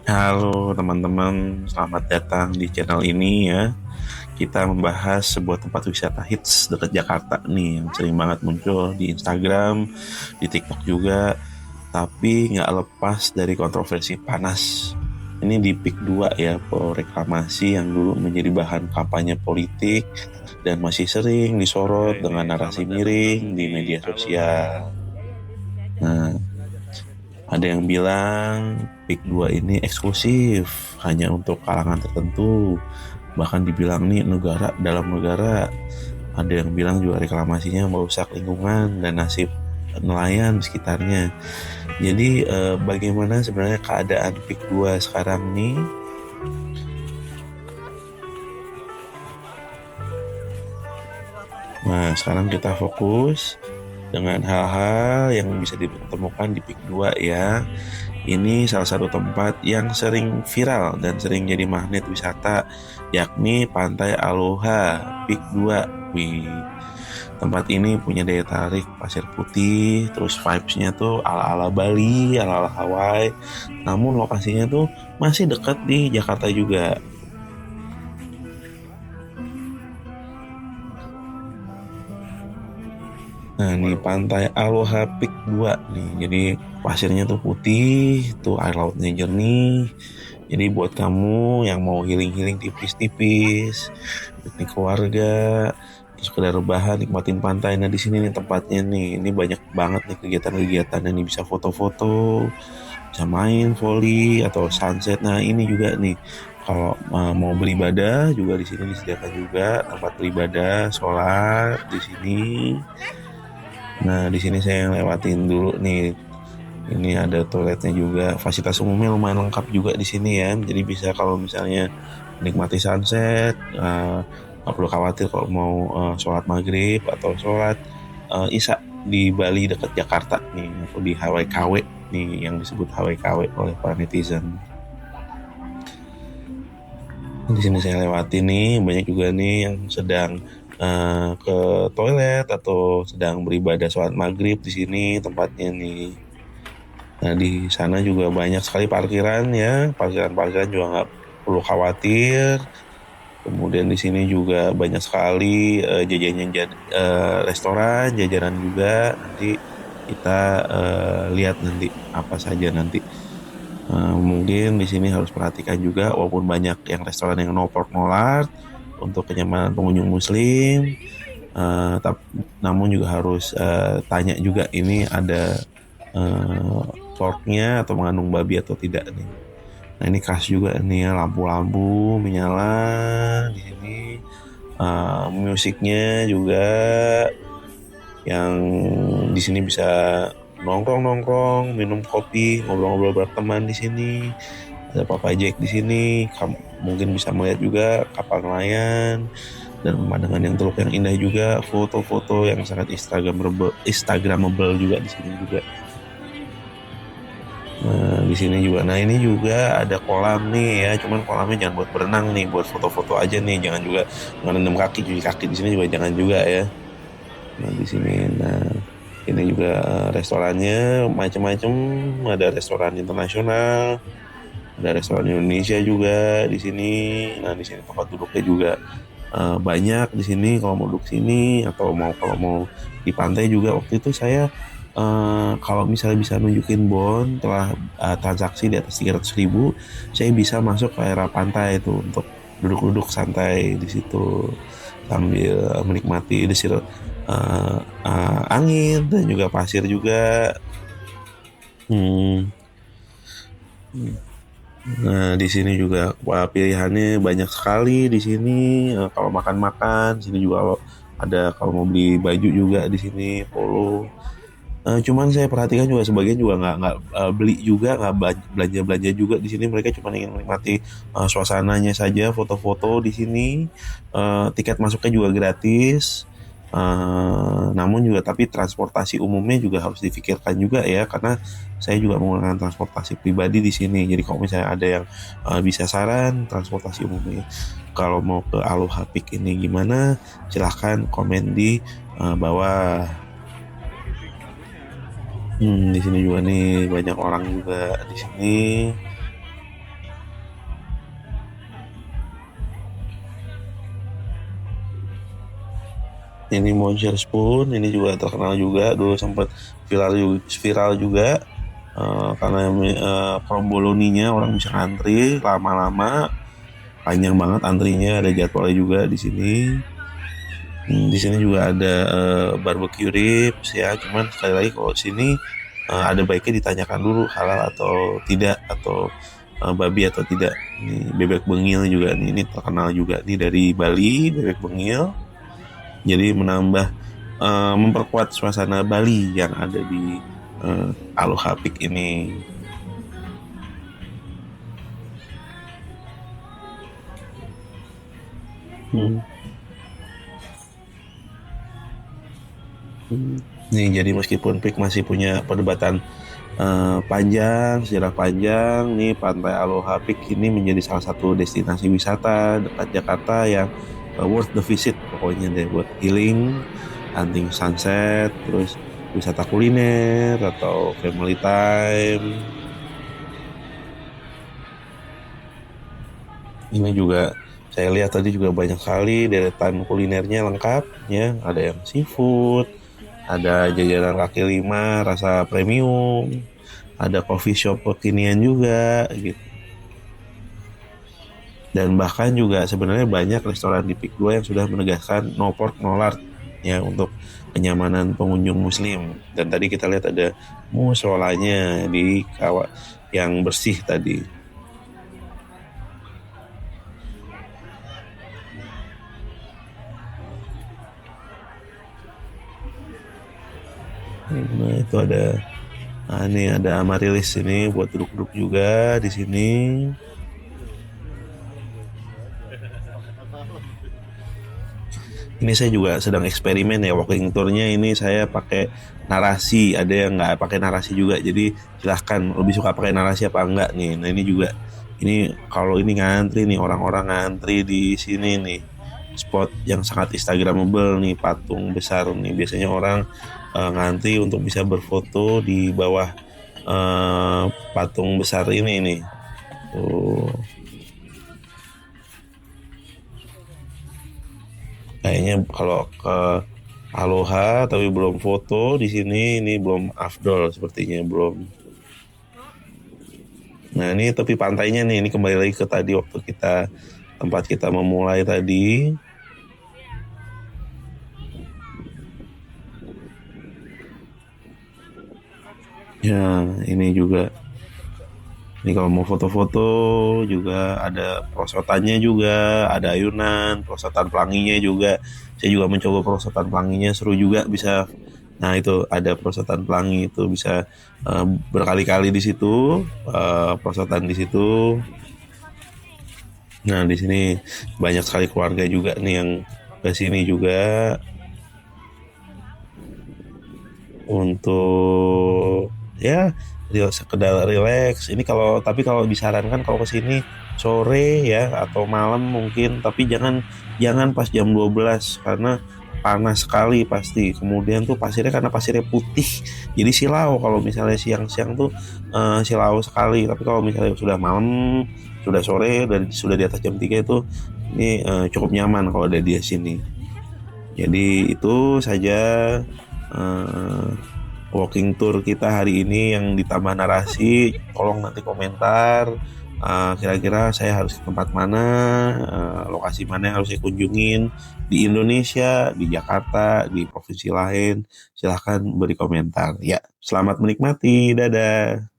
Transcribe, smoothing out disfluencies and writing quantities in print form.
Halo teman-teman, selamat datang di channel ini ya. Kita membahas sebuah tempat wisata hits dekat Jakarta nih yang sering banget muncul di Instagram, di TikTok juga, tapi nggak lepas dari kontroversi panas. Ini di Pik 2 ya, reklamasi yang dulu menjadi bahan kampanye politik dan masih sering disorot Oke, dengan nih narasi selamat miring datang di di media Aloha. sosial. Nah, ada yang bilang Pik 2 ini eksklusif hanya untuk kalangan tertentu. Bahkan dibilang nih negara dalam negara. Ada yang bilang juga reklamasinya merusak lingkungan dan nasib nelayan di sekitarnya. Jadi bagaimana sebenarnya keadaan Pik 2 sekarang nih? Nah, sekarang kita fokus dengan hal-hal yang bisa ditemukan di Pik 2 ya. Ini salah satu tempat yang sering viral dan sering jadi magnet wisata, yakni Pantai Aloha, Pik 2. Wih, tempat ini punya daya tarik pasir putih, terus vibes-nya tuh ala-ala Bali, ala-ala Hawaii. Namun lokasinya tuh masih dekat di Jakarta juga. Nah, ini Pantai Aloha Pik 2 nih. Jadi pasirnya tuh putih, tuh air lautnya jernih. Jadi buat kamu yang mau healing-healing tipis-tipis, piknik keluarga, terus sekedar rebahan, nikmatin pantai. Nah, di sini nih tempatnya nih. Ini banyak banget nih kegiatan-kegiatan yang bisa foto-foto, bisa main volley atau sunset. Nah, ini juga nih. Kalau mau beribadah juga di sini disediakan juga tempat beribadah, sholat di sini. Nah, di sini saya yang lewatin dulu nih. Ini ada toiletnya juga. Fasilitas umumnya lumayan lengkap juga di sini ya. Jadi bisa kalau misalnya menikmati sunset, nggak perlu khawatir kalau mau sholat maghrib atau sholat isya di Bali dekat Jakarta nih, atau di HWKW nih yang disebut HWKW oleh para netizen. Di sini saya lewati nih, banyak juga nih yang sedang ke toilet atau sedang beribadah sholat maghrib di sini tempatnya nih. Nah, di sana juga banyak sekali parkiran ya, parkiran-parkiran juga nggak perlu khawatir. Kemudian di sini juga banyak sekali jajanan restoran, jajanan juga. Nanti kita lihat nanti apa saja nanti. Mungkin di sini harus perhatikan juga, walaupun banyak yang restoran yang no pork no lard untuk kenyamanan pengunjung Muslim. Namun juga harus tanya juga ini ada eh, porknya atau mengandung babi atau tidak nih. Nah, ini khas juga nih ya, lampu-lampu menyala di sini. Musiknya juga yang di sini bisa nongkrong-nongkrong, minum kopi, ngobrol-ngobrol berteman di sini. Ada Papa Jack di sini. Kamu mungkin bisa melihat juga kapal nelayan dan pemandangan yang teluk yang indah juga, foto-foto yang sangat Instagramable juga di sini juga. Nah, di sini juga. Nah, ini juga ada kolam nih ya. Cuman kolamnya jangan buat berenang nih, buat foto-foto aja nih. Jangan juga ngerendam kaki, cuci kaki di sini juga jangan juga ya. Nah, di sini. Nah, ini juga restorannya macam-macam. Ada restoran internasional, ada restoran Indonesia juga di sini. Nah, di sini tempat duduknya juga banyak di sini kalau mau duduk sini atau kalau mau di pantai juga. Waktu itu saya kalau misalnya bisa nunjukin telah transaksi di atas 300.000, saya bisa masuk ke area pantai itu untuk duduk-duduk santai di situ sambil menikmati desir angin dan juga pasir juga. Hmm. Nah, di sini juga pilihannya banyak sekali di sini. Kalau makan-makan, sini juga kalau mau beli baju juga di sini polo. Cuman saya perhatikan juga sebagian juga nggak beli juga, nggak belanja belanja juga di sini. Mereka cuma ingin menikmati suasananya saja, foto-foto di sini. Tiket masuknya juga gratis. Namun juga tapi transportasi umumnya juga harus difikirkan juga ya, karena saya juga menggunakan transportasi pribadi di sini. Jadi kalau misalnya ada yang bisa saran transportasi umumnya, kalau mau ke Aloha Peak ini gimana, silahkan komen di bawah. Di sini juga nih banyak orang juga di sini. Ini Monster Spoon, ini juga terkenal juga, dulu sempat viral juga, karena promboloninya orang bisa ngantri lama-lama, panjang banget antrinya, ada jadwalnya juga di sini. Di sini juga ada barbecue ribs ya, cuman sekali lagi kalau sini ada baiknya ditanyakan dulu halal atau tidak, atau babi atau tidak. Ini bebek bengil juga nih, ini terkenal juga nih dari Bali, bebek bengil. Jadi menambah memperkuat suasana Bali yang ada di Aloha Peak ini. Hmm. Nih jadi meskipun Peak masih punya perdebatan panjang, sejarah panjang, nih Pantai Aloha Peak ini menjadi salah satu destinasi wisata dekat Jakarta yang worth the visit pokoknya deh, buat healing, hunting sunset, terus wisata kuliner atau family time. Ini juga saya lihat tadi juga banyak sekali deretan kulinernya lengkap ya, ada yang seafood, ada jajanan kaki lima rasa premium, ada coffee shop kekinian juga gitu. Dan bahkan juga sebenarnya banyak restoran di Peak 2 yang sudah menegaskan no pork no lard ya, untuk kenyamanan pengunjung muslim. Dan tadi kita lihat ada musolanya di kawah yang bersih tadi. Nah, itu ada, nah, ini ada Amarilis ini buat duduk-duduk juga di sini. Ini saya juga sedang eksperimen ya, walking tournya ini saya pakai narasi, ada yang nggak pakai narasi juga. Jadi silahkan lebih suka pakai narasi apa enggak nih. Nah ini juga, ini kalau ini ngantri nih, orang-orang ngantri di sini nih, spot yang sangat instagramable nih, patung besar nih. Biasanya orang ngantri untuk bisa berfoto di bawah patung besar ini nih. Tuh. Kayaknya kalau ke Aloha tapi belum foto di sini, ini belum afdol sepertinya, belum. Nah ini tepi pantainya nih, ini kembali lagi ke tadi waktu kita, tempat kita memulai tadi. Ya ini juga, ini kalau mau foto-foto juga ada perosotannya juga, ada ayunan, perosotan pelanginya juga. Saya juga mencoba perosotan pelanginya, seru juga bisa. Nah itu ada perosotan pelangi itu bisa berkali-kali di situ, perosotan di situ. Nah di sini banyak sekali keluarga juga nih yang ke sini juga untuk ya sekedar relax. Ini kalau, tapi kalau disarankan kalau ke sini sore ya atau malam mungkin, tapi jangan jangan pas jam 12 karena panas sekali pasti. Kemudian tuh pasirnya, karena pasirnya putih, jadi silau kalau misalnya siang-siang tuh silau sekali. Tapi kalau misalnya sudah malam, sudah sore dan sudah di atas jam 3 itu, ini cukup nyaman kalau ada di sini. Jadi itu saja eh, walking tour kita hari ini yang ditambah narasi. Tolong nanti komentar kira-kira saya harus ke tempat mana, lokasi mana yang harus saya kunjungin di Indonesia, di Jakarta, di provinsi lain. Silahkan beri komentar. Ya, selamat menikmati. Dadah.